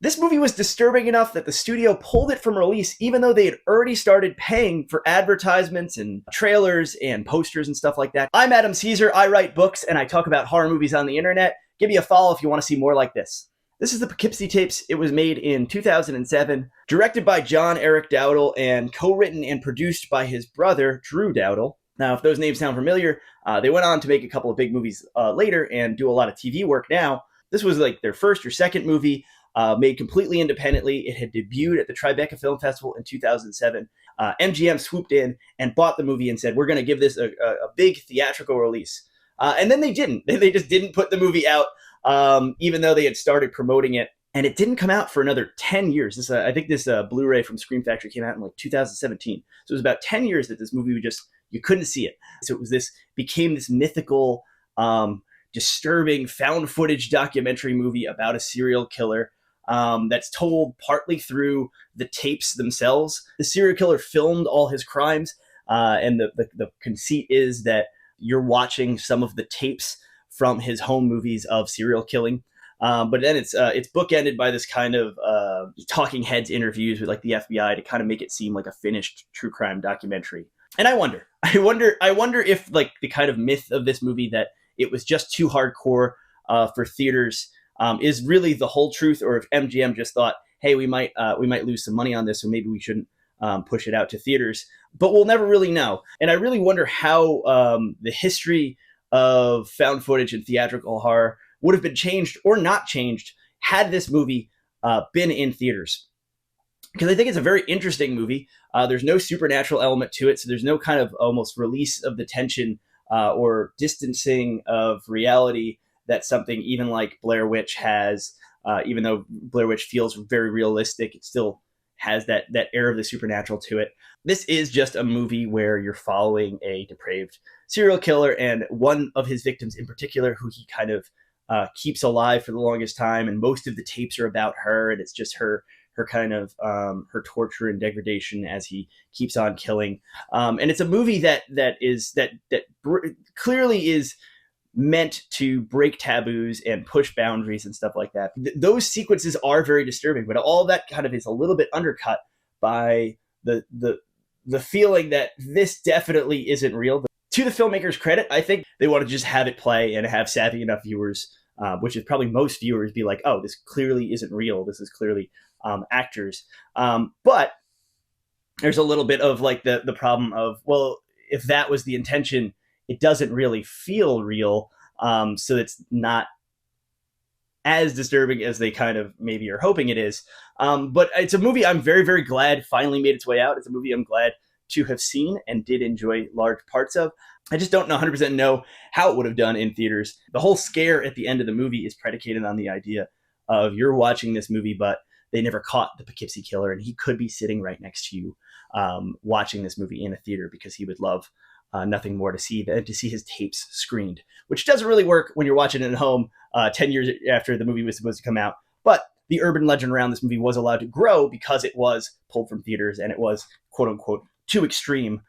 This movie was disturbing enough that the studio pulled it from release, even though they had already started paying for advertisements and trailers and posters and stuff like that. I'm Adam Caesar. I write books and I talk about horror movies on the internet. Give me a follow if you want to see more like this. This is the Poughkeepsie Tapes. It was made in 2007, directed by John Eric Dowdle, and co-written and produced by his brother, Drew Dowdle. Now, if those names sound familiar, they went on to make a couple of big movies later and do a lot of TV work now. This was like their first or second movie. Made completely independently. It had debuted at the Tribeca Film Festival in 2007. MGM swooped in and bought the movie and said, we're going to give this a big theatrical release. And then they didn't. They just didn't put the movie out, even though they had started promoting it. And it didn't come out for another 10 years. I think this Blu-ray from Scream Factory came out in like 2017. So it was about 10 years that this movie you couldn't see it. So it became this mythical, disturbing found footage documentary movie about a serial killer. That's told partly through the tapes themselves. The serial killer filmed all his crimes, and the conceit is that you're watching some of the tapes from his home movies of serial killing. But then it's bookended by this kind of talking heads interviews with like the FBI to kind of make it seem like a finished true crime documentary. And I wonder if like the kind of myth of this movie that it was just too hardcore for theaters is really the whole truth, or if MGM just thought, hey, we might lose some money on this, so maybe we shouldn't push it out to theaters. But we'll never really know. And I really wonder how the history of found footage and theatrical horror would have been changed or not changed had this movie been in theaters. Because I think it's a very interesting movie. There's no supernatural element to it, so there's no kind of almost release of the tension or distancing of reality that something even like Blair Witch has. Even though Blair Witch feels very realistic, it still has that air of the supernatural to it. This is just a movie where you're following a depraved serial killer and one of his victims in particular, who he kind of keeps alive for the longest time. And most of the tapes are about her, and it's just her kind of her torture and degradation as he keeps on killing. And it's a movie that clearly is meant to break taboos and push boundaries and stuff like that. Those sequences are very disturbing, but all that kind of is a little bit undercut by the feeling that this definitely isn't real. To the filmmaker's credit, I think they want to just have it play and have savvy enough viewers, which is probably most viewers, be like, oh, this clearly isn't real. This is clearly actors. But there's a little bit of like the problem of, well, if that was the intention, it doesn't really feel real. So it's not as disturbing as they kind of maybe are hoping it is. But it's a movie I'm very, very glad finally made its way out. It's a movie I'm glad to have seen and did enjoy large parts of. I just don't 100% know how it would have done in theaters. The whole scare at the end of the movie is predicated on the idea of you're watching this movie, but they never caught the Poughkeepsie killer, and he could be sitting right next to you watching this movie in a theater because he would love nothing more to see than to see his tapes screened, which doesn't really work when you're watching it at home 10 years after the movie was supposed to come out. But the urban legend around this movie was allowed to grow because it was pulled from theaters and it was, quote unquote, too extreme